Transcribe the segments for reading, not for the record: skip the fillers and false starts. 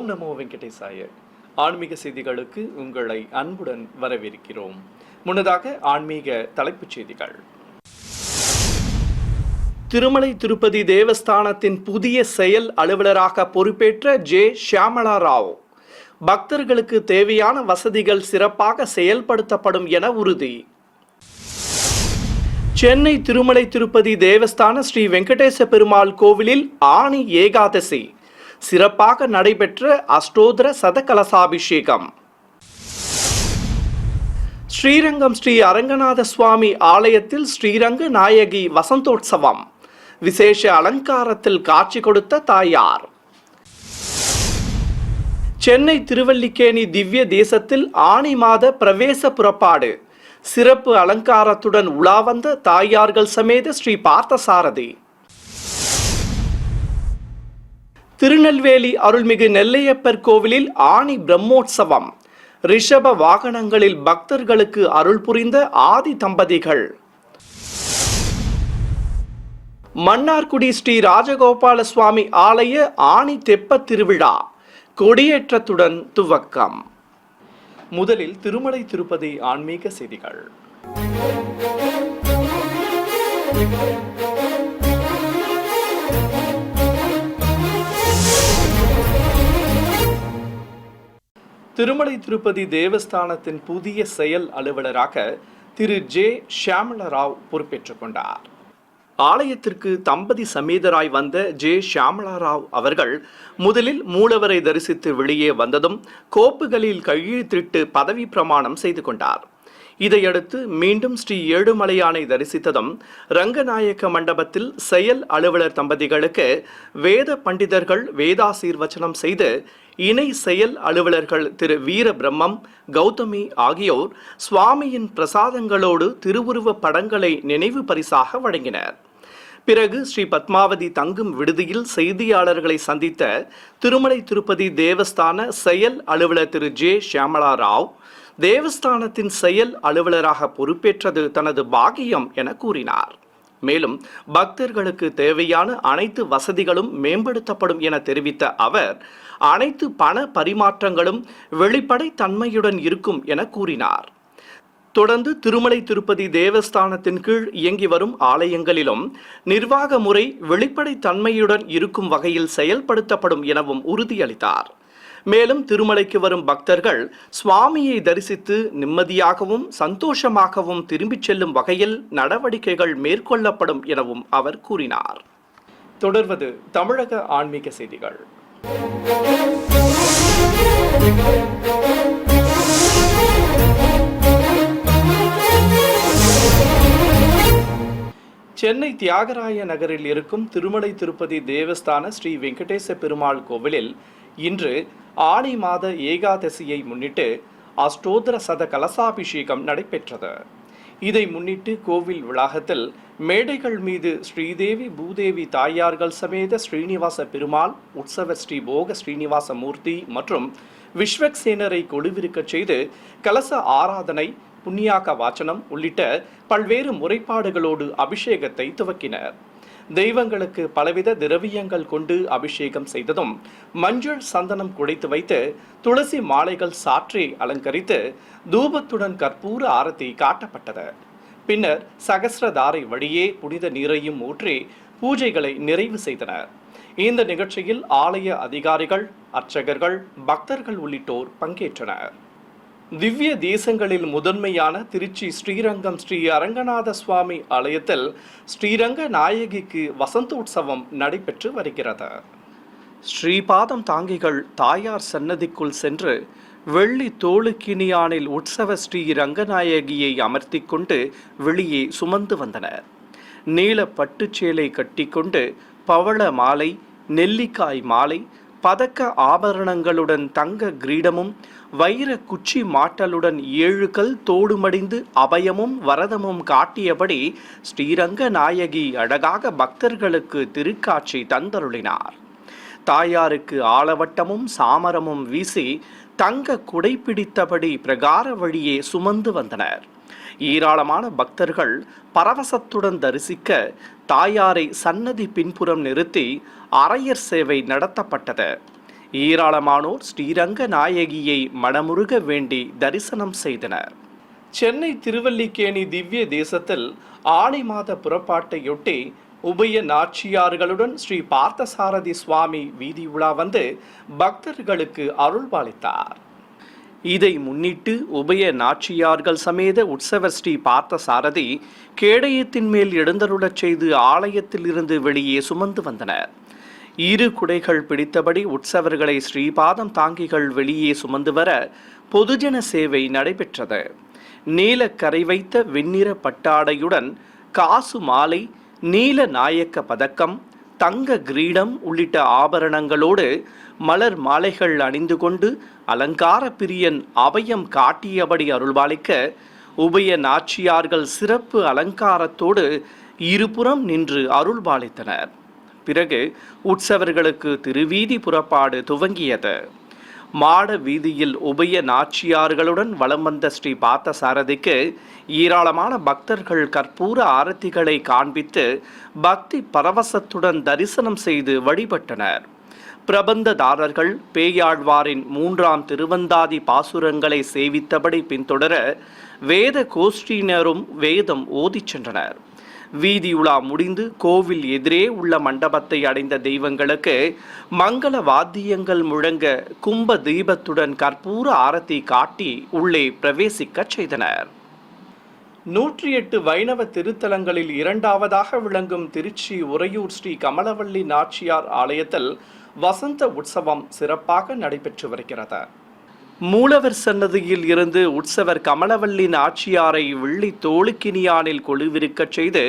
ஓம் நமோ வெங்கடேசாய. ஆன்மீக செய்திகளுக்கு உங்களை அன்புடன் வரவேற்கிறோம். முன்னதாக ஆன்மீக தலைப்புச் செய்திகள். திருமலை திருப்பதி தேவஸ்தானத்தின் புதிய செயல் அலுவலராக பொறுப்பேற்ற ஜே ஷியாமளா ராவ். பக்தர்களுக்கு தேவையான வசதிகள் சிறப்பாக செயல்படுத்தப்படும் என உறுதி. சென்னை திருமலை திருப்பதி தேவஸ்தான ஸ்ரீ வெங்கடேச பெருமாள் கோவிலில் ஆனி ஏகாதசி சிறப்பாக நடைபெற்ற அஷ்டோத்திர சதகலசாபிஷேகம். ஸ்ரீரங்கம் ஸ்ரீ அரங்கநாத சுவாமி ஆலயத்தில் ஸ்ரீரங்க நாயகி வசந்தோற்சவம் விசேஷ அலங்காரத்தில் காட்சி கொடுத்த தாயார். சென்னை திருவல்லிக்கேணி திவ்ய தேசத்தில் ஆனி மாத பிரவேச புறப்பாடு சிறப்பு அலங்காரத்துடன் உலா வந்த தாயார்கள் சமேத ஸ்ரீ பார்த்தசாரதி. திருநெல்வேலி அருள்மிகு நெல்லையப்பர் கோவிலில் ஆனி பிரம்மோற்சவம் ரிஷப வாகனங்களில் பக்தர்களுக்கு அருள் புரிந்த ஆதி தம்பதிகள். மன்னார்குடி ஸ்ரீ ராஜகோபால சுவாமி ஆலய ஆனி தெப்ப திருவிழா கொடியேற்றத்துடன் துவக்கம். முதலில் திருமலை திருப்பதி ஆன்மீக செய்திகள். திருமலை திருப்பதி தேவஸ்தானத்தின் புதிய செயல் அலுவலராக திரு ஜே ஷியாமளா ராவ் பொறுப்பேற்றுக் கொண்டார். ஆலயத்திற்கு தம்பதி சமேதராய் வந்த ஜே ஷியாமளா ராவ் அவர்கள் முதலில் மூலவரை தரிசித்து வெளியே வந்ததும் கோப்புகளில் கையெழுத்திட்டு பதவி பிரமாணம் செய்து கொண்டார். இதையடுத்து மீண்டும் ஸ்ரீ ஏழுமலையானை தரிசித்ததும் ரங்கநாயக்க மண்டபத்தில் செயல் அலுவலர் தம்பதிகளுக்கு வேத பண்டிதர்கள் வேதாசீர்வச்சனம் செய்து இணை செயல் அலுவலர்கள் திரு வீர பிரம்மம் கௌதமி ஆகியோர் சுவாமியின் பிரசாதங்களோடு திருவுருவ படங்களை நினைவு பரிசாக வழங்கினர். பிறகு ஸ்ரீ பத்மாவதி தங்கும் விடுதியில் செய்தியாளர்களை சந்தித்த திருமலை திருப்பதி தேவஸ்தான செயல் அலுவலர் திரு ஜே ஷியாமளா ராவ் தேவஸ்தானத்தின் செயல் அலுவலராக பொறுப்பேற்றது தனது பாக்கியம் என கூறினார். மேலும் பக்தர்களுக்கு தேவையான அனைத்து வசதிகளும் மேம்படுத்தப்படும் என தெரிவித்த அவர் அனைத்து பண பரிமாற்றங்களும் வெளிப்படை தன்மையுடன் இருக்கும் என கூறினார். தொடர்ந்து திருமலை திருப்பதி தேவஸ்தானத்தின் கீழ் இயங்கி வரும் ஆலயங்களிலும் நிர்வாக முறை வெளிப்படை தன்மையுடன் இருக்கும் வகையில் செயல்படுத்தப்படும் எனவும் உறுதியளித்தார். மேலும் திருமலைக்கு வரும் பக்தர்கள் சுவாமியை தரிசித்து நிம்மதியாகவும் சந்தோஷமாகவும் திரும்பிச் செல்லும் வகையில் நடவடிக்கைகள் மேற்கொள்ளப்படும் எனவும் அவர் கூறினார். தொடர்வது தமிழக ஆன்மீக செய்திகள். சென்னை தியாகராய நகரில் இருக்கும் திருமலை திருப்பதி தேவஸ்தான ஸ்ரீ வெங்கடேச பெருமாள் கோவிலில் இன்று ஆனி மாத ஏகாதசியை முன்னிட்டு அஷ்டோத்திர சத கலசாபிஷேகம் நடைபெற்றது. இதை முன்னிட்டு கோவில் வளாகத்தில் மேடைகள் மீது ஸ்ரீதேவி பூதேவி தாயார்கள் சமேத ஸ்ரீனிவாச பெருமாள், உற்சவர் ஸ்ரீ போக ஸ்ரீனிவாச மூர்த்தி மற்றும் விஸ்வக்சேனரை கொலுவிருக்கச் செய்து கலச ஆராதனை, புண்ணியாக வாச்சனம் உள்ளிட்ட பல்வேறு முறைப்பாடுகளோடு அபிஷேகத்தை துவக்கினர். தெய்வங்களுக்கு பலவித திரவியங்கள் கொண்டு அபிஷேகம் செய்ததும் மஞ்சள் சந்தனம் குடைத்து வைத்து துளசி மாலைகள் சாற்றி அலங்கரித்து தூபத்துடன் கற்பூர ஆரத்தி காட்டப்பட்டது. பின்னர் சகஸ்ரதாரை வழியே புனித நீரையும் ஊற்றி பூஜைகளை நிறைவு செய்தனர். இந்த நிகழ்ச்சியில் ஆலய அதிகாரிகள், அர்ச்சகர்கள், பக்தர்கள் உள்ளிட்டோர் பங்கேற்றனர். திவ்ய தேசங்களில் முதன்மையான திருச்சி ஸ்ரீரங்கம் ஸ்ரீ அரங்கநாத சுவாமி ஆலயத்தில் ஸ்ரீரங்க நாயகிக்கு வசந்தோற்சவம் நடைபெற்று வருகிறது. ஸ்ரீபாதம் தாங்கிகள் தாயார் சன்னதிக்குள் சென்று வெள்ளி தோளுக்கினியானில் உற்சவ ஸ்ரீ ரங்கநாயகியை அமர்த்தி கொண்டு வெளியே சுமந்து வந்தனர். நீல பட்டுச்சேலை கட்டிக்கொண்டு பவள மாலை, நெல்லிக்காய் மாலை, பதக்க ஆபரணங்களுடன் தங்க கிரீடமும் வைர குச்சி மாட்டலுடன் 7 கல் தோடு மடிந்து அபயமும் வரதமும் காட்டியபடி ஸ்ரீரங்க நாயகி அழகாக பக்தர்களுக்கு திருக்காட்சி தந்தருளினார். தாயாருக்கு ஆலவட்டமும் சாமரமும் வீசி தங்க குடை பிடித்தபடி பிரகார வழியே சுமந்து வந்தனர். ஏராளமான பக்தர்கள் பரவசத்துடன் தரிசிக்க தாயாரை சன்னதி பின்புறம் நிறுத்தி அரையர் சேவை நடத்தப்பட்டது. ஏராளமானோர் ஸ்ரீரங்க நாயகியை மனமுருக வேண்டி தரிசனம் செய்தனர். சென்னை திருவல்லிக்கேணி திவ்ய தேசத்தில் ஆனி மாத புறப்பாட்டையொட்டி உபய நாச்சியார்களுடன் ஸ்ரீ பார்த்தசாரதி சுவாமி வீதி உலா வந்து பக்தர்களுக்கு அருள்பாலித்தார். இதை முன்னிட்டு உபய நாச்சியார்கள் சமேத உற்சவர் ஸ்ரீ பார்த்தசாரதி கேடயத்தின் மேல் எழுந்தருளச் செய்து ஆலயத்தில் இருந்து வெளியே சுமந்து வந்தனர். இரு குடைகள் பிடித்தபடி உற்சவர்களை ஸ்ரீபாதம் தாங்கிகள் வெளியே சுமந்து வர பொதுஜன சேவை நடைபெற்றது. நீலக்கரை வைத்த வெண்ணிற பட்டாடையுடன் காசு மாலை, நீல நாயக்க பதக்கம், தங்க கிரீடம் உள்ளிட்ட ஆபரணங்களோடு மலர் மாலைகள் அணிந்து கொண்டு அலங்கார பிரியன் அபயம் காட்டியபடி அருள்பாலிக்க உபய நாச்சியார்கள் சிறப்பு அலங்காரத்தோடு இருபுறம் நின்று அருள்பாலித்தனர். பிறகு உற்சவர்களுக்கு திருவீதி புறப்பாடு துவங்கியது. மாட வீதியில் உபய நாச்சியார்களுடன் வலம் வந்த ஸ்ரீ பார்த்தசாரதிக்கு ஏராளமான பக்தர்கள் கற்பூர ஆரத்திகளை காண்பித்து பக்தி பரவசத்துடன் தரிசனம் செய்து வழிபட்டனர். பிரபந்ததாரர்கள் பேயாழ்வாரின் 3ஆம் திருவந்தாதி பாசுரங்களை சேவித்தபடி பின்தொடர வேத கோஷ்டியினரும் வேதம் ஓதிச் சென்றனர். வீதியுலா முடிந்து கோவில் எதிரே உள்ள மண்டபத்தை அடைந்த தெய்வங்களுக்கு மங்கள வாத்தியங்கள் முழங்க கும்ப தீபத்துடன் கற்பூர ஆரத்தி காட்டி உள்ளே பிரவேசிக்க செய்தனர். 108 வைணவ திருத்தலங்களில் இரண்டாவதாக விளங்கும் திருச்சி உறையூர் ஸ்ரீ கமலவள்ளி நாச்சியார் ஆலயத்தில் வசந்த உற்சவம் சிறப்பாக நடைபெற்று வருகிறது. மூலவர் சன்னதியில் இருந்து உற்சவர் கமலவள்ளி நாச்சியாரை வெள்ளி தோளுக்கினியானில் கொலுவிருக்கச் செய்து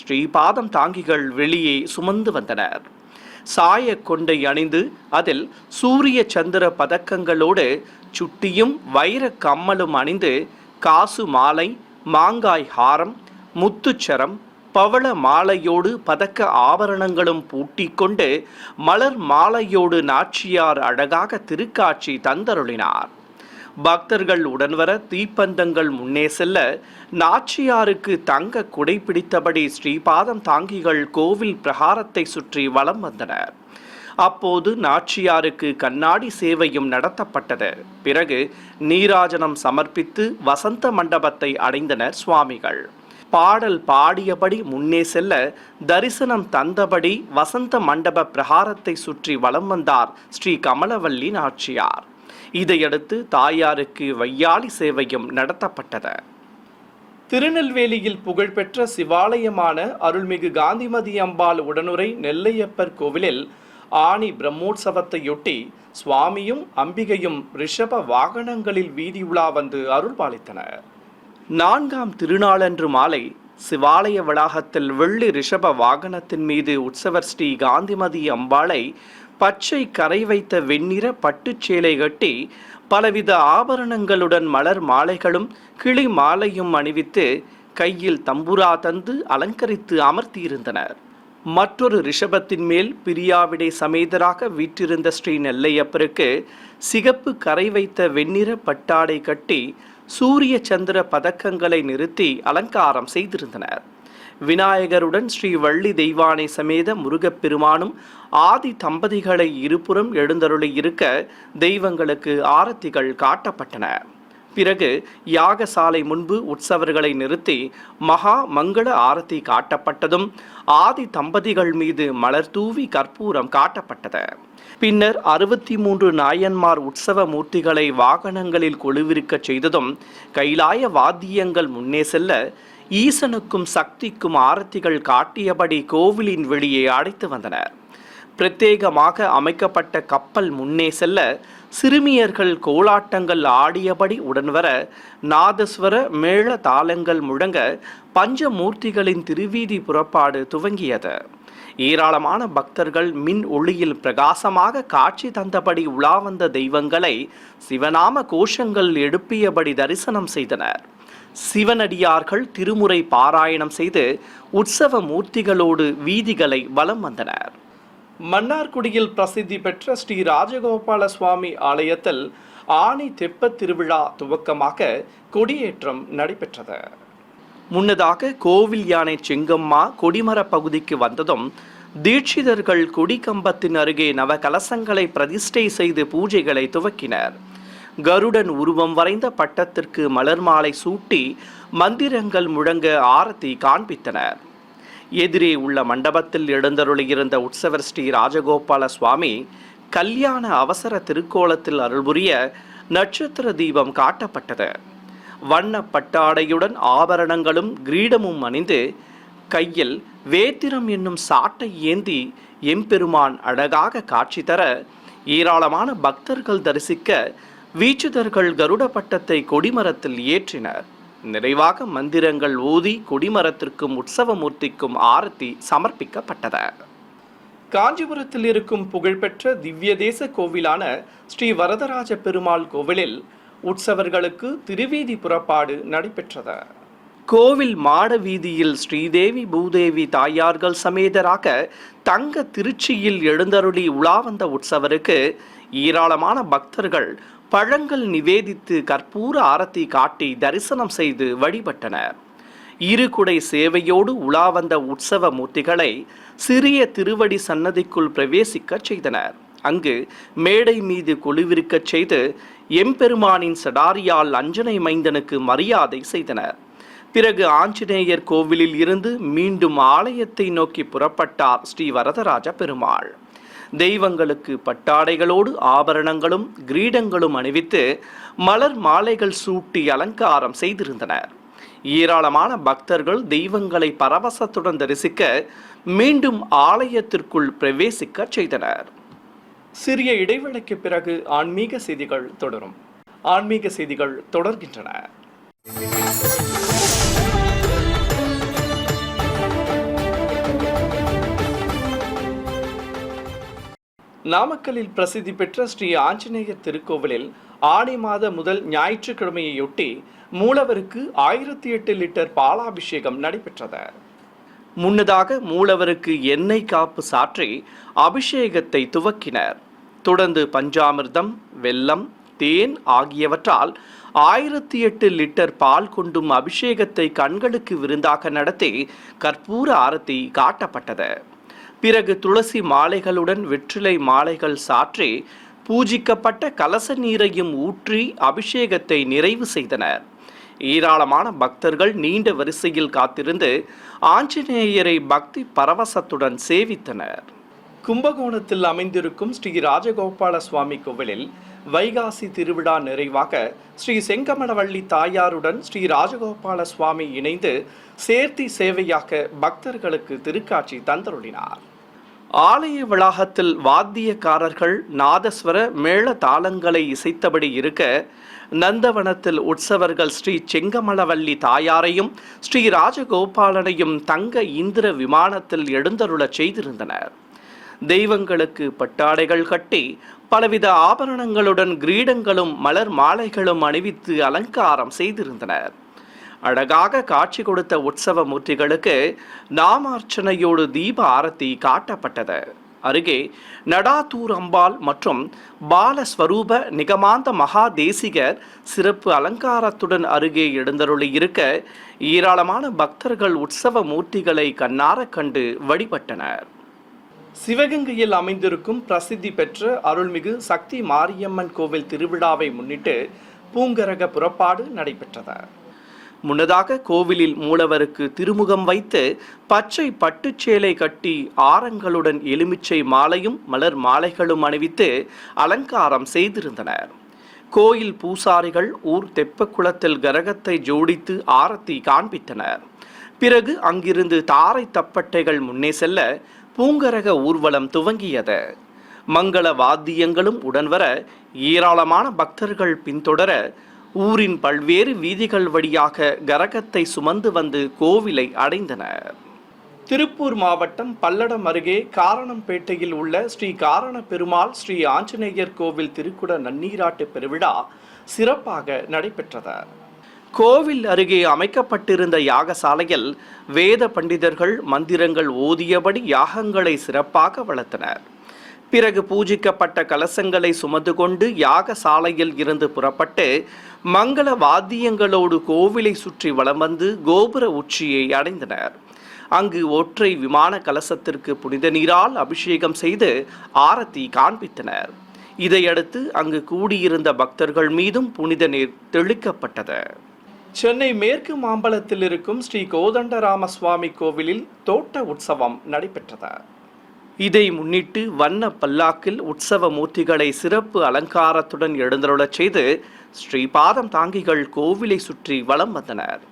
ஸ்ரீபாதம் தாங்கிகள் வெளியே சுமந்து வந்தனர். சாய கொண்டை அணிந்து அதில் சூரிய சந்திர பதக்கங்களோடு சுட்டியும் வைர கம்மலும் அணிந்து காசு மாலை, மாங்காய் ஹாரம், முத்துச்சரம், பவள மாலையோடு பதக்க ஆபரணங்களும் பூட்டிக்கொண்டு மலர் மாலையோடு நாச்சியார் அழகாக திருக்காட்சி தந்தருளினார். பக்தர்கள் உடன்வர தீப்பந்தங்கள் முன்னே செல்ல நாச்சியாருக்கு தங்க குடை பிடித்தபடி ஸ்ரீபாதம் தாங்கிகள் கோவில் பிரகாரத்தை சுற்றி வலம் வந்தனர். அப்போது நாச்சியாருக்கு கண்ணாடி சேவையும் நடத்தப்பட்டது. பிறகு நீராஜனம் சமர்ப்பித்து வசந்த மண்டபத்தை அடைந்தனர் சுவாமிகள். பாடல் பாடியபடி முன்னே செல்ல தரிசனம் தந்தபடி வசந்த மண்டப பிரகாரத்தை சுற்றி வலம் வந்தார் ஸ்ரீ கமலவள்ளி நாச்சியார். இதையடுத்து தாயாருக்கு வையாளி சேவையும் நடத்தப்பட்டது. திருநெல்வேலியில் புகழ்பெற்ற சிவாலயமான அருள்மிகு காந்திமதி அம்பாள் உடனுரை நெல்லையப்பர் கோவிலில் ஆனி பிரம்மோற்சவத்தையொட்டி சுவாமியும் அம்பிகையும் ரிஷப வாகனங்களில் வீதி உலா வந்து அருள்பாலித்தனர். 4ஆம் திருநாளன்று மாலை சிவாலய வளாகத்தில் வெள்ளி ரிஷப வாகனத்தின் மீது உற்சவர் ஸ்ரீ காந்திமதி அம்பாளை பச்சை கரை வைத்த வெண்ணிற பட்டுச்சேலை கட்டி பலவித ஆபரணங்களுடன் மலர் மாலைகளும் கிளி மாலையும் அணிவித்து கையில் தம்புரா தந்து அலங்கரித்து அமர்த்தியிருந்தனர். மற்றொரு ரிஷபத்தின் மேல் பிரியாவிடை சமேதராக வீற்றிருந்த ஸ்ரீ நெல்லையப்பருக்கு சிகப்பு கரை வைத்த வெண்ணிற பட்டாடை கட்டி சூரிய சந்திர பதக்கங்களை நிறுத்தி அலங்காரம் செய்திருந்தனர். விநாயகருடன் ஸ்ரீ வள்ளி தெய்வானை சமேத முருகப்பெருமானும் ஆதி தம்பதிகளை இருபுறம் எழுந்தருளி இருக்க தெய்வங்களுக்கு ஆரத்திகள் காட்டப்பட்டன. பிறகு யாகசாலை முன்பு உற்சவர்களை நிறுத்தி மகா மங்கள ஆரத்தி காட்டப்பட்டதும் ஆதி தம்பதிகள் மீது மலர் தூவி கற்பூரம் காட்டப்பட்டது. பின்னர் 63 நாயன்மார் உற்சவ மூர்த்திகளை வாகனங்களில் கொலுவிருக்கச் செய்ததும் கைலாய வாத்தியங்கள் முன்னே செல்ல ஈசனுக்கும் சக்திக்கும் ஆரத்திகள் காட்டியபடி கோவிலின் வெளியே அழைத்து வந்தனர். பிரத்யேகமாக அமைக்கப்பட்ட கப்பல் முன்னே செல்ல சிறுமியர்கள் கோலாட்டங்கள் ஆடியபடி உடன்வர நாதஸ்வர மேள தாளங்கள் முழங்க பஞ்சமூர்த்திகளின் திருவீதி புறப்பாடு துவங்கியது. ஏராளமான பக்தர்கள் மின் ஒளியில் பிரகாசமாக காட்சி தந்தபடி உலா வந்த தெய்வங்களை சிவநாம கோஷங்கள் எழுப்பியபடி தரிசனம் செய்தனர். சிவனடியார்கள் திருமுறை பாராயணம் செய்து உற்சவ மூர்த்திகளோடு வீதிகளை வலம் வந்தனர். மன்னார்குடியில் பிரசித்தி பெற்ற ஸ்ரீ ராஜகோபால சுவாமி ஆலயத்தில் ஆனி தெப்பத் திருவிழா துவக்கமாக கொடியேற்றம் நடைபெற்றது. முன்னதாக கோவில் யானை செங்கம்மா கொடிமர பகுதிக்கு வந்ததும் தீட்சிதர்கள் கொடிக்கம்பத்தின் அருகே நவகலசங்களை பிரதிஷ்டை செய்து பூஜைகளை துவக்கினர். கருடன் உருவம் வரைந்த பட்டத்திற்கு மலர் மாலை சூட்டி மந்திரங்கள் முழங்க ஆரத்தி காண்பித்தனர். எதிரே உள்ள மண்டபத்தில் எழுந்தருளியிருந்த உற்சவர் ஸ்ரீ ராஜகோபால சுவாமி கல்யாண அவசர திருக்கோலத்தில் அருள்புரிய நட்சத்திர தீபம் காட்டப்பட்டது. வண்ண பட்டாடையுடன் ஆபரணங்களும் கிரீடமும் அணிந்து கையில் வேத்திரம் என்னும் சாட்டை ஏந்தி எம்பெருமான் அழகாக காட்சி தர ஏராளமான பக்தர்கள் தரிசிக்க வீச்சுதர்கள் கருட பட்டத்தை கொடிமரத்தில் ஏற்றினர். நிறைவாக மந்திரங்கள் ஓதி கொடிமரத்திற்கும் உற்சவமூர்த்திக்கும் ஆரத்தி சமர்ப்பிக்கப்பட்டது. காஞ்சிபுரத்தில் இருக்கும் புகழ்பெற்ற திவ்ய தேச கோவிலான ஸ்ரீ வரதராஜ பெருமாள் கோவிலில் உற்சவர்களுக்கு திருவீதி புறப்பாடு நடைபெற்றது. கோவில் மாட வீதியில் ஸ்ரீதேவி பூதேவி தாயார்கள் சமேதராக தங்க திருச்சியில் எழுந்தருளி உலா வந்த உற்சவருக்கு ஏராளமான பக்தர்கள் பழங்கள் நிவேதித்து கற்பூர ஆரத்தி காட்டி தரிசனம் செய்து வழிபட்டனர். இருகுடை சேவையோடு உலா வந்த உற்சவ மூர்த்திகளை சிறிய திருவடி சன்னதிக்குள் பிரவேசிக்க செய்தனர். அங்கு மேடை மீது கொலுவிருக்கச் செய்து எம்பெருமானின் சடாரியால் அஞ்சனை மைந்தனுக்கு மரியாதை செய்தனர். பிறகு ஆஞ்சநேயர் கோவிலில் இருந்து மீண்டும் ஆலயத்தை நோக்கி புறப்பட்டார் ஸ்ரீ வரதராஜ பெருமாள். தெய்வங்களுக்கு பட்டாடைகளோடு ஆபரணங்களும் கிரீடங்களும் அணிவித்து மலர் மாலைகள் சூட்டி அலங்காரம் செய்திருந்தனர். ஏராளமான பக்தர்கள் தெய்வங்களை பரவசத்துடன் தரிசிக்க மீண்டும் ஆலயத்திற்குள் பிரவேசிக்க செய்தனர். சிறிய இடைவேளைக்கு பிறகு ஆன்மீக செய்திகள் தொடரும். ஆன்மீக செய்திகள் தொடர்கின்றன. நாமக்கல்லில் பிரசித்தி பெற்ற ஸ்ரீ ஆஞ்சநேயர் திருக்கோவிலில் ஆடி மாத முதல் ஞாயிற்றுக்கிழமையொட்டி மூலவருக்கு 1008 லிட்டர் பாலாபிஷேகம் நடைபெற்றது. முன்னதாக மூலவருக்கு எண்ணெய் காப்பு சாற்றி அபிஷேகத்தை துவக்கினர். தொடர்ந்து பஞ்சாமிர்தம், வெல்லம், தேன் ஆகியவற்றால் 1008 லிட்டர் பால் கொண்டும் அபிஷேகத்தை கண்களுக்கு விருந்தாக நடத்தி கற்பூர ஆரத்தி காட்டப்பட்டது. பிறகு துளசி மாலைகளுடன் வெற்றிலை மாலைகள் சாற்றி பூஜிக்கப்பட்ட கலச நீரையும் ஊற்றி அபிஷேகத்தை நிறைவு செய்தனர். ஏராளமான பக்தர்கள் நீண்ட வரிசையில் காத்திருந்து ஆஞ்சநேயரை பக்தி பரவசத்துடன் சேவித்தனர். கும்பகோணத்தில் அமைந்திருக்கும் ஸ்ரீ ராஜகோபால சுவாமி கோவிலில் வைகாசி திருவிழா நிறைவாக ஸ்ரீ செங்கமலவள்ளி தாயாருடன் ஸ்ரீ ராஜகோபால சுவாமி இணைந்து சேர்த்தி சேவையாக பக்தர்களுக்கு திருக்காட்சி தந்தருளினார். ஆலய வளாகத்தில் வாத்தியக்காரர்கள் நாதஸ்வர மேள தாளங்களை இசைத்தபடி இருக்க, நந்தவனத்தில் உற்சவர்கள் ஸ்ரீ செங்கமலவள்ளி தாயாரையும் ஸ்ரீ ராஜகோபாலனையும் தங்க இந்திர விமானத்தில் எழுந்தருளச் செய்திருந்தனர். தெய்வங்களுக்கு பட்டாடைகள் கட்டி பலவித ஆபரணங்களுடன் கிரீடங்களும் மலர் மாலைகளும் அணிவித்து அலங்காரம் செய்திருந்தனர். அழகாக காட்சி கொடுத்த உற்சவ மூர்த்திகளுக்கு நாமார்ச்சனையோடு தீப ஆரத்தி காட்டப்பட்டது. அருகே நடாத்தூர் அம்பாள் மற்றும் பாலஸ்வரூப நிகமாந்த மகா தேசிகர் சிறப்பு அலங்காரத்துடன் அருகே எழுந்தருளி இருக்க ஏராளமான பக்தர்கள் உற்சவ மூர்த்திகளை கண்ணார கண்டு வழிபட்டனர். சிவகங்கையில் அமைந்திருக்கும் பிரசித்தி பெற்ற அருள்மிகு சக்தி மாரியம்மன் கோவில் திருவிழாவை முன்னிட்டு பூங்கரக புறப்பாடு நடைபெற்றது. முன்னதாக கோவிலில் மூலவருக்கு திருமுகம் வைத்து பச்சை பட்டுச்சேலை கட்டி ஆரங்களுடன் எலுமிச்சை மாலையும் மலர் மாலைகளும் அணிவித்து அலங்காரம் செய்திருந்தனர். கோயில் பூசாரிகள் ஊர் தெப்பக்குளத்தில் கரகத்தை ஜோடித்து ஆரத்தி காண்பித்தனர். பிறகு அங்கிருந்து தாரை தப்பட்டைகள் முன்னே செல்ல பூங்கரக ஊர்வலம் துவங்கியது. மங்கள வாத்தியங்களும் உடன்வர ஏராளமான பக்தர்கள் பின்தொடர ஊரின் பல்வேறு வீதிகள் வழியாக கரகத்தை சுமந்து வந்து கோவிலை அடைந்தனர். திருப்பூர் மாவட்டம் பல்லடம் அருகே காரணம்பேட்டையில் உள்ள ஸ்ரீ காரண பெருமாள் ஸ்ரீ ஆஞ்சநேயர் கோவில் திருக்குட நன்னீராட்டு பெருவிழா சிறப்பாக நடைபெற்றது. கோவில் அருகே அமைக்கப்பட்டிருந்த யாகசாலையில் வேத பண்டிதர்கள் மந்திரங்கள் ஓதியபடி யாகங்களை சிறப்பாக வளர்த்தனர். பிறகு பூஜிக்கப்பட்ட கலசங்களை சுமந்து கொண்டு யாகசாலையில் இருந்து புறப்பட்டு மங்கள வாத்தியங்களோடு கோவிலை சுற்றி வலம் வந்து கோபுர உச்சியை அடைந்தனர். அங்கு ஒற்றை விமான கலசத்திற்கு புனித நீரால் அபிஷேகம் செய்து ஆரத்தி காண்பித்தனர். இதையடுத்து அங்கு கூடியிருந்த பக்தர்கள் மீதும் புனித நீர் தெளிக்கப்பட்டது. சென்னை மேற்கு மாம்பலத்தில் இருக்கும் ஸ்ரீ கோதண்டராம சுவாமி கோவிலில் தோட்ட உற்சவம் நடைபெற்றது. இதை முன்னிட்டு வண்ண பல்லாக்கில் உற்சவ மூர்த்திகளை சிறப்பு அலங்காரத்துடன் எழுந்தருளச் செய்து ஸ்ரீபாதம் தாங்கிகள் கோவிலை சுற்றி வலம் வந்தனர்.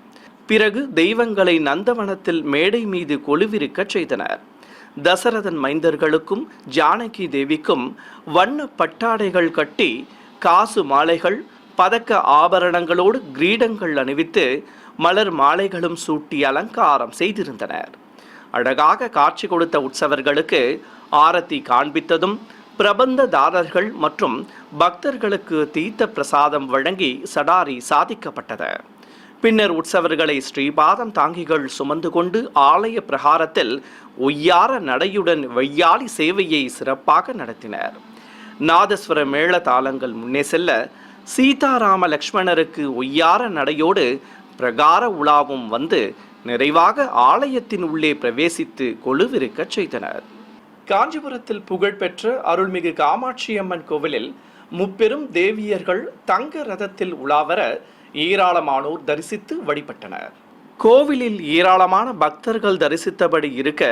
பிறகு தெய்வங்களை நந்தவனத்தில் மேடை மீது கொலுவிருக்கச் செய்தனர். தசரதன் மைந்தர்களுக்கும் ஜானகி தேவிக்கும் வண்ண பட்டாடைகள் கட்டி காசு மாலைகள் பதக்க ஆபரணங்களோடு கிரீடங்கள் அணிவித்து மலர் மாலைகளும் சூட்டி அலங்காரம் செய்திருந்தனர். அழகாக காட்சி கொடுத்த உற்சவர்களுக்கு ஆரத்தி காண்பித்ததும் பிரபந்ததாரர்கள் மற்றும் பக்தர்களுக்கு தீர்த்த பிரசாதம் வழங்கி சடாரி சாதிக்கப்பட்டது. பின்னர் உற்சவர்களை ஸ்ரீபாதம் தாங்கிகள் சுமந்து கொண்டு ஆலய பிரகாரத்தில் ஒய்யார நடையுடன் வையாளி சேவையை சிறப்பாக நடத்தினர். நாதஸ்வர மேள தாளங்கள் முன்னே செல்ல சீதாராம லக்ஷ்மணருக்கு ஒய்யார நடையோடு பிரகார உலாவும் வந்து நிறைவாக ஆலயத்தின் உள்ளே பிரவேசித்து கொலுவிருக்கச் செய்தனர். காஞ்சிபுரத்தில் புகழ்பெற்ற அருள்மிகு காமாட்சி அம்மன் கோவிலில் முப்பெரும் தேவியர்கள் தங்க ரதத்தில் உலாவர ஏராளமானோர் தரிசித்து வழிபட்டனர். கோவிலில் ஏராளமான பக்தர்கள் தரிசித்தபடி இருக்க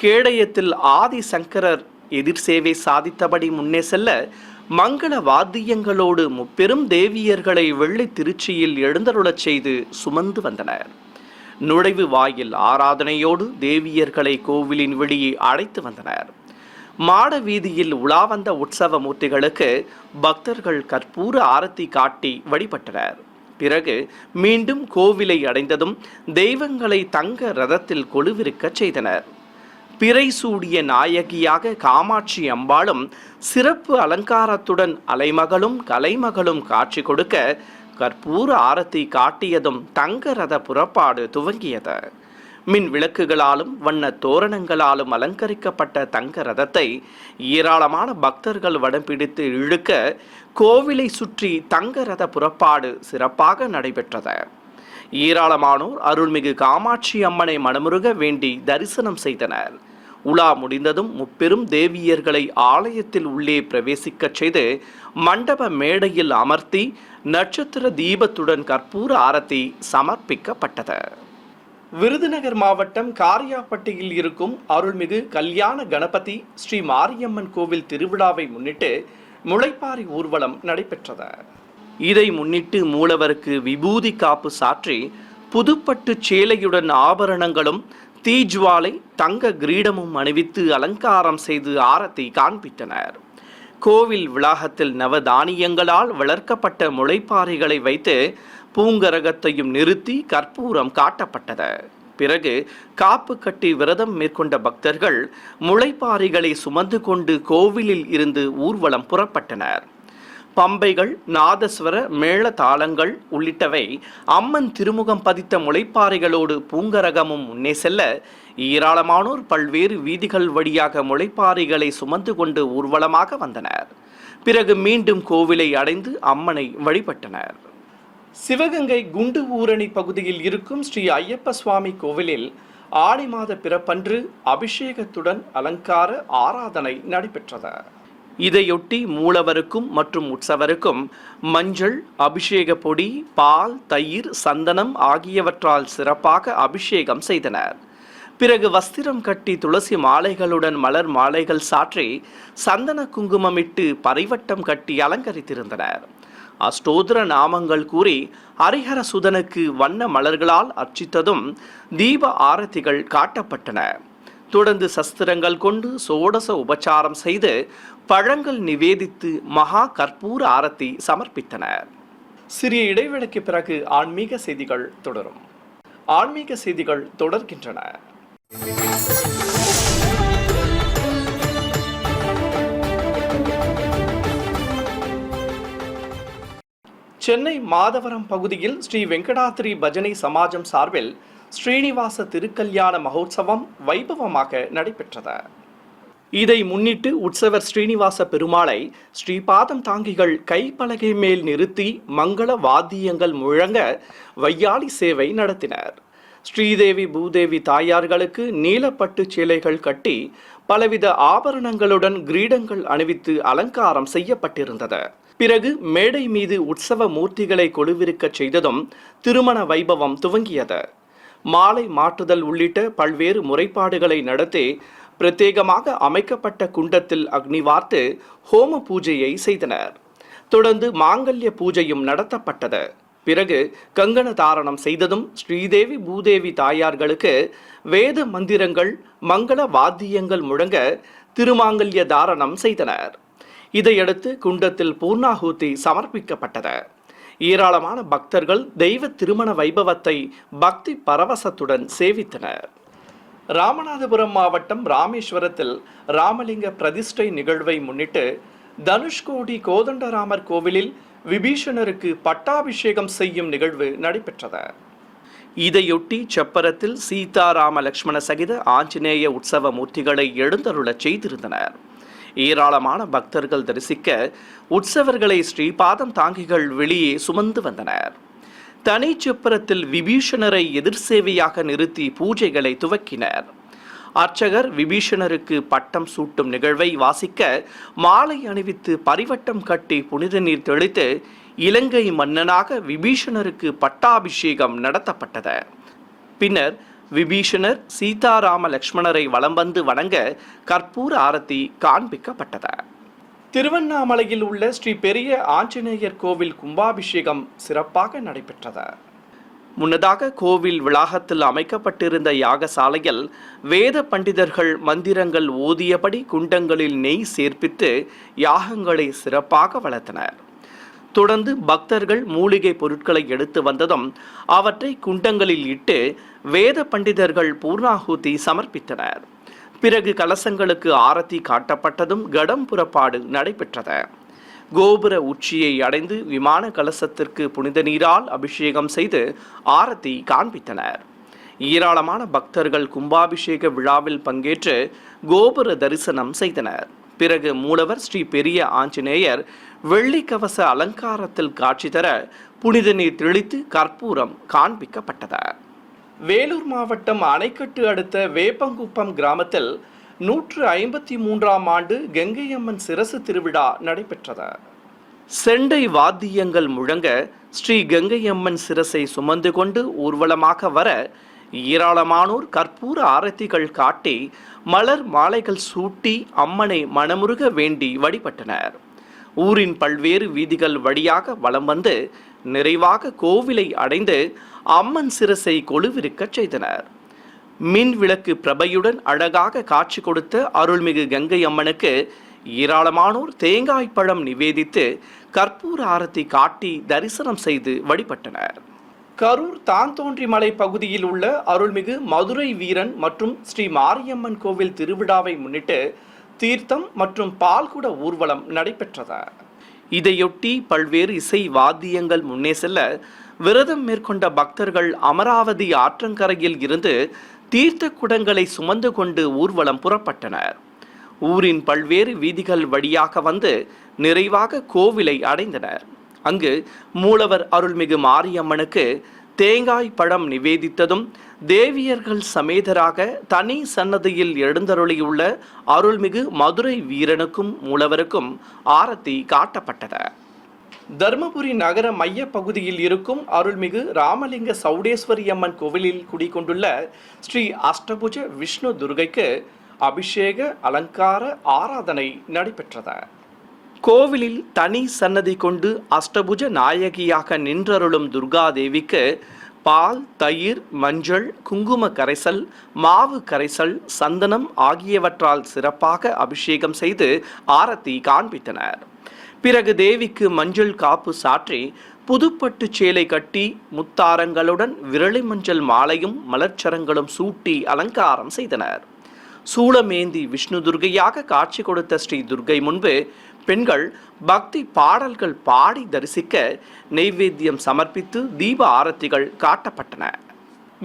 கேடயத்தில் ஆதி சங்கரர் எதிர் சேவை சாதித்தபடி முன்னே செல்ல மங்கள வாத்தியங்களோடு முப்பெரும் தேவியர்களை வெள்ளி திருச்சியில் எழுந்தருளச் செய்து சுமந்து வந்தனர். நுழைவு வாயில் ஆராதனையோடு தேவியர்களை கோவிலின் வெளியே அழைத்து வந்தனர். மாட வீதியில் உலா வந்த உற்சவ மூர்த்திகளுக்கு பக்தர்கள் கற்பூர ஆரத்தி காட்டி வழிபட்டனர். பிறகு மீண்டும் கோவிலை அடைந்ததும் தெய்வங்களை தங்க ரதத்தில் கொலுவிருக்கச் செய்தனர். பிறை சூடிய நாயகியாக காமாட்சி அம்பாளும் சிறப்பு அலங்காரத்துடன் அலைமகளும் கலைமகளும் காட்சி கொடுக்க கற்பூர ஆரத்தி காட்டியதும் தங்க ரத புறப்பாடு துவங்கியது. மின் விளக்குகளாலும் வண்ண தோரணங்களாலும் அலங்கரிக்கப்பட்ட தங்க ரதத்தை ஏராளமான பக்தர்கள் வடம் பிடித்து இழுக்க கோவிலை சுற்றி தங்க ரத புறப்பாடு சிறப்பாக நடைபெற்றது. ஏராளமானோர் அருள்மிகு காமாட்சி அம்மனை மனமுருக வேண்டி தரிசனம் செய்தனர். உலா முடிந்ததும் முப்பெரும் தேவியர்களை ஆலயத்தில் உள்ளே பிரவேசிக்கச் செய்து மண்டப மேடையில் அமர்த்தி நட்சத்திர தீபத்துடன் கற்பூர ஆரத்தி சமர்ப்பிக்கப்பட்டது. விருதுநகர் மாவட்டம் காரியாப்பட்டியில் இருக்கும் அருள்மிகு கல்யாண கணபதி ஸ்ரீ மாரியம்மன் கோவில் திருவிழாவை முன்னிட்டு முளைப்பாரி ஊர்வலம் நடைபெற்றது. இதை முன்னிட்டு மூலவருக்கு விபூதி காப்பு சாற்றி புதுப்பட்டு சேலையுடன் ஆபரணங்களும் தீஜ்வாலை தங்க கிரீடமும் அணிவித்து அலங்காரம் செய்து ஆரத்தி காண்பித்தனர். கோவில் வளாகத்தில் நவதானியங்களால் வளர்க்கப்பட்ட முளைப்பாறைகளை வைத்து பூங்கரகத்தையும் நிறுத்தி கற்பூரம் காட்டப்பட்டது. பிறகு காப்பு கட்டி விரதம் மேற்கொண்ட பக்தர்கள் முளைப்பாறைகளை சுமந்து கொண்டு கோவிலில் இருந்து ஊர்வலம் புறப்பட்டனர். பம்பைகள், நாதஸ்வர மேள தாளங்கள் உள்ளிட்டவை அம்மன் திருமுகம் பதித்த முளைப்பாறைகளோடு பூங்கரகமும் முன்னே செல்ல ஏராளமானோர் பல்வேறு வீதிகள் வழியாக முளைப்பாறைகளை சுமந்து கொண்டு ஊர்வலமாக வந்தனர். பிறகு மீண்டும் கோவிலை அடைந்து அம்மனை வழிபட்டனர். சிவகங்கை குண்டு ஊரணி பகுதியில் இருக்கும் ஸ்ரீ ஐயப்ப சுவாமி கோவிலில் ஆடி மாத பிறப்பன்று அபிஷேகத்துடன் அலங்கார ஆராதனை நடைபெற்றது. இதையொட்டி மூலவருக்கும் மற்றும் உற்சவருக்கும் மஞ்சள், அபிஷேக பொடி, பால், தயிர், சந்தனம் ஆகியவற்றால் சிறப்பாக அபிஷேகம் செய்தனர். பிறகு வஸ்திரம் கட்டி துளசி மாலைகளுடன் மலர் மாலைகள் சாற்றி சந்தன குங்குமமிட்டு பரிவட்டம் கட்டி அலங்கரித்திருந்தனர். அஷ்டோத்திர நாமங்கள் கூறி ஹரிஹர சுதனுக்கு வண்ண மலர்களால் அர்ச்சித்ததும் தீப ஆரத்திகள் காட்டப்பட்டன. தொடர்ந்து சஸ்திரங்கள் கொண்டு சோடச உபச்சாரம் செய்து பழங்கள் நிவேதித்து மகா கற்பூர ஆரத்தி சமர்ப்பித்தனர். சிறிய இடைவேளைக்கு பிறகு ஆன்மீக செய்திகள் தொடரும். ஆன்மீக செய்திகள் தொடர்கின்றன. சென்னை மாதவரம் பகுதியில் ஸ்ரீ வெங்கடாத்ரி பஜனை சமாஜம் சார்பில் ஸ்ரீனிவாச திருக்கல்யாண மகோத்சவம் வைபவமாக நடைபெற்றது. இதை முன்னிட்டு உற்சவர் ஸ்ரீனிவாச பெருமாளை ஸ்ரீபாதம் தாங்கிகள் கைப்பலகை மேல் நிறுத்தி மங்கள வாத்தியங்கள் முழங்க வையாளி சேவை நடத்தினர். ஸ்ரீதேவி பூதேவி தாயார்களுக்கு நீலப்பட்டு சேலைகள் கட்டி பலவித ஆபரணங்களுடன் கிரீடங்கள் அணிவித்து அலங்காரம் செய்யப்பட்டிருந்தது. பிறகு மேடை மீது உற்சவ மூர்த்திகளை கொலுவிருக்கச் செய்ததும் திருமண வைபவம் துவங்கியது. மாலை மாற்றுதல் உள்ளிட்ட பல்வேறு முறைப்பாடுகளை நடத்தி பிரத்யேகமாக அமைக்கப்பட்ட குண்டத்தில் அக்னி வார்த்து ஹோம பூஜையை செய்தனர். தொடர்ந்து மாங்கல்ய பூஜையும் நடத்தப்பட்டது. பிறகு கங்கண தாரணம் செய்ததும் ஸ்ரீதேவி பூதேவி தாயார்களுக்கு வேத மந்திரங்கள் மங்கள வாத்தியங்கள் முழங்க திருமாங்கல்ய தாரணம் செய்தனர். இதையடுத்து குண்டத்தில் பூர்ணாகூதி சமர்ப்பிக்கப்பட்டது. ஏராளமான பக்தர்கள் தெய்வ திருமண வைபவத்தை பக்தி பரவசத்துடன் சேவித்தனர். ராமநாதபுரம் மாவட்டம் ராமேஸ்வரத்தில் ராமலிங்க பிரதிஷ்டை நிகழ்வை முன்னிட்டு தனுஷ்கோடி கோதண்டராமர் கோவிலில் விபீஷணருக்கு பட்டாபிஷேகம் செய்யும் நிகழ்வு நடைபெற்றது. இதையொட்டி செப்பரத்தில் சீதாராம லக்ஷ்மண சகித ஆஞ்சநேய உற்சவ மூர்த்திகளை எழுந்தருளச் செய்திருந்தனர். ஏராளமான பக்தர்கள் தரிசிக்க உற்சவர்களை ஸ்ரீபாதம் தாங்கிகள் வெளியே சுமந்து வந்தனர். தனி செப்பரத்தில் விபீஷணரை எதிர் சேவையாக நிறுத்தி பூஜைகளை துவக்கினர். அர்ச்சகர் விபீஷணருக்கு பட்டம் சூட்டும் நிகழ்வை வாசிக்க மாலை அணிவித்து பரிவட்டம் கட்டி புனித நீர் தெளித்து இலங்கை மன்னனாக விபீஷணருக்கு பட்டாபிஷேகம் நடத்தப்பட்டது. பின்னர் விபீஷணர் சீதாராம லக்ஷ்மணரை வலம் வந்து வணங்க கற்பூர ஆரத்தி காண்பிக்கப்பட்டது. திருவண்ணாமலையில் உள்ள ஸ்ரீ பெரிய ஆஞ்சநேயர் கோவில் கும்பாபிஷேகம் சிறப்பாக நடைபெற்றது. முன்னதாக கோவில் வளாகத்தில் அமைக்கப்பட்டிருந்த யாகசாலையில் வேத பண்டிதர்கள் மந்திரங்கள் ஓதியபடி குண்டங்களில் நெய் சேர்ப்பித்து யாகங்களை சிறப்பாக வளர்த்தனர். தொடர்ந்து பக்தர்கள் மூலிகை பொருட்களை எடுத்து வந்ததும் அவற்றை குண்டங்களில் இட்டு வேத பண்டிதர்கள் பூர்ணாகூதி சமர்ப்பித்தனர். பிறகு கலசங்களுக்கு ஆரத்தி காட்டப்பட்டதும் கடம் புறப்பாடு நடைபெற்றது. கோபுர உச்சியை அடைந்து விமான கலசத்திற்கு புனித நீரால் அபிஷேகம் செய்து ஆரத்தி காண்பித்தனர். ஏராளமான பக்தர்கள் கும்பாபிஷேக விழாவில் பங்கேற்று கோபுர தரிசனம் செய்தனர். பிறகு மூலவர் ஸ்ரீ பெரிய ஆஞ்சநேயர் வெள்ளி கவச அலங்காரத்தில் காட்சி தர புனித நீர் தெளித்து கற்பூரம் காண்பிக்கப்பட்டது. வேலூர் மாவட்டம் அணைக்கட்டு அடுத்த வேப்பங்குப்பம் கிராமத்தில் 153ஆம் ஆண்டு கங்கையம்மன் சிரசு திருவிழா நடைபெற்றது. செண்டை வாத்தியங்கள் முழங்க ஸ்ரீ கங்கையம்மன் சிரசை சுமந்து கொண்டு ஊர்வலமாக வர ஏராளமானோர் கற்பூர ஆரத்திகள் காட்டி மலர் மாலைகள் சூட்டி அம்மனை மனமுருக வேண்டி வழிபட்டனர். ஊரின் பல்வேறு வீதிகள் வழியாக வலம் வந்து நிறைவாக கோவிலை அடைந்து அம்மன் சிரசை கொலுவிருக்கச் செய்தனர். மின் விளக்கு பிரபையுடன் அழகாக காட்சி கொடுத்த அருள்மிகு கங்கை அம்மனுக்கு ஏராளமானோர் தேங்காய் பழம் நிவேதித்து கற்பூர ஆரத்தி காட்டி தரிசனம் செய்து வழிபட்டனர். கரூர் தான்தோன்றிமலை பகுதியில் உள்ள அருள்மிகு மதுரை வீரன் மற்றும் ஸ்ரீ மாரியம்மன் கோவில் திருவிழாவை முன்னிட்டு தீர்த்தம் மற்றும் பால்குட ஊர்வலம் நடைபெற்றது. இதையொட்டி பல்வேறு இசை வாத்தியங்கள் முன்னே செல்ல விரதம் மேற்கொண்ட பக்தர்கள் அமராவதி ஆற்றங்கரையில் இருந்து தீர்த்த குடங்களை சுமந்து கொண்டு ஊர்வலம் புறப்பட்டனர். ஊரின் பல்வேறு வீதிகள் வழியாக வந்து நிறைவாக கோவிலை அடைந்தனர். அங்கு மூலவர் அருள்மிகு மாரியம்மனுக்கு தேங்காய் பழம் நிவேதித்ததும் தேவியர்கள் சமேதராக தனி சன்னதியில் எழுந்தருளியுள்ள அருள்மிகு மதுரை வீரனுக்கும் மூலவருக்கும் ஆரத்தி காட்டப்பட்டது. தர்மபுரி நகர மைய பகுதியில் இருக்கும் அருள்மிகு ராமலிங்க சௌடேஸ்வரி அம்மன் கோவிலில் குடிகொண்டுள்ள ஸ்ரீ அஷ்டபுஜ விஷ்ணு துர்கைக்கு அபிஷேக அலங்கார ஆராதனை நடைபெற்றது. கோவிலில் தனி சன்னதி கொண்டு அஷ்டபுஜ நாயகியாக நின்றருளும் துர்காதேவிக்கு பால், தயிர், மஞ்சள், குங்கும கரைசல், மாவு கரைசல், சந்தனம் ஆகியவற்றால் சிறப்பாக அபிஷேகம் செய்து ஆரத்தி காண்பித்தனர். பிறகு தேவிக்கு மஞ்சள் காப்பு சாற்றி புதுப்பட்டு சேலை கட்டி முத்தாரங்களுடன் விரலி மஞ்சள் மாலையும் மலர்ச்சரங்களும் சூட்டி அலங்காரம் செய்தனர். சூளமேந்தி விஷ்ணு துர்கையாக காட்சி கொடுத்த ஸ்ரீ துர்கை முன்பு பெண்கள் பக்தி பாடல்கள் பாடி தரிசிக்க நெய்வேத்தியம் சமர்ப்பித்து தீப ஆரத்திகள் காட்டப்பட்டன.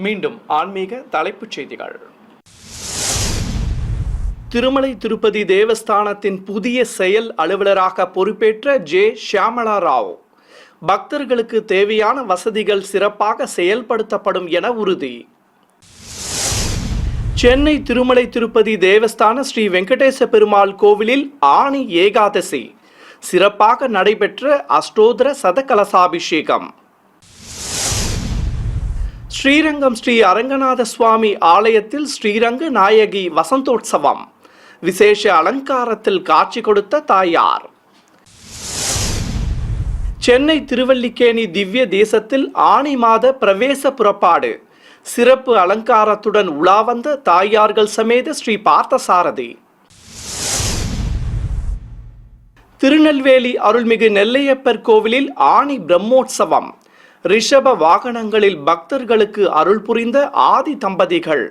மீண்டும் ஆன்மீக தலைப்புச் செய்திகள். திருமலை திருப்பதி தேவஸ்தானத்தின் புதிய செயல் அலுவலராக பொறுப்பேற்ற ஜே. ஷியாமளா ராவ். பக்தர்களுக்கு தேவையான வசதிகள் சிறப்பாக செயல்படுத்தப்படும் என உறுதி. சென்னை திருமலை திருப்பதி தேவஸ்தான ஸ்ரீ வெங்கடேச பெருமாள் கோவிலில் ஆணி ஏகாதசி சிறப்பாக நடைபெற்ற அஷ்டோதர சதகலசாபிஷேகம். ஸ்ரீரங்கம் ஸ்ரீ அரங்கநாத சுவாமி ஆலயத்தில் ஸ்ரீரங்க நாயகி வசந்தோற்சவம் விசேஷ அலங்காரத்தில் காட்சி கொடுத்த தாயார். சென்னை திருவல்லிக்கேணி திவ்ய தேசத்தில் ஆனி மாத பிரவேச புறப்பாடு சிறப்பு அலங்காரத்துடன் உலா வந்த தாயார்கள் சமேத ஸ்ரீ பார்த்தசாரதி. திருநெல்வேலி அருள்மிகு நெல்லையப்பர் கோவிலில் ஆனி பிரம்மோற்சவம் ரிஷப வாகனங்களில் பக்தர்களுக்கு அருள் புரிந்த ஆதி தம்பதிகள்.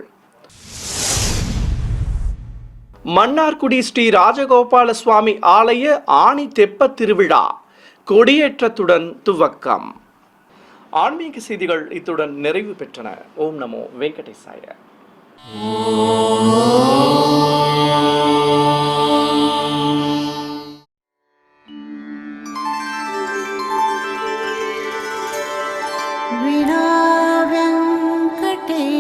மன்னார்குடி ஸ்ரீ ராஜகோபால சுவாமி ஆலய ஆனி தெப்ப திருவிழா கொடியேற்றத்துடன் துவக்கம். ஆன்மீக செய்திகள் இத்துடன் நிறைவு பெற்றன. ஓம் நமோ வெங்கடேசாய. வினா வெங்கடேஷம்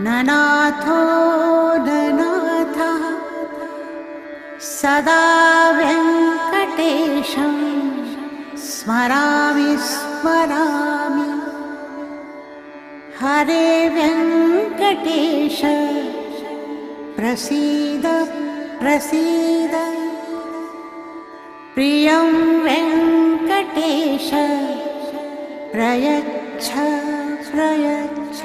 நநாதோ நநாதः சதா வெங்கடேஷம் ஸ்மராமி ஸ்மராமி. ஹரே வெங்கடேஷ பிரசீத பிரசீத. பிரியம் வெங்கடேஷ பிரயச்ச பிரயச்ச.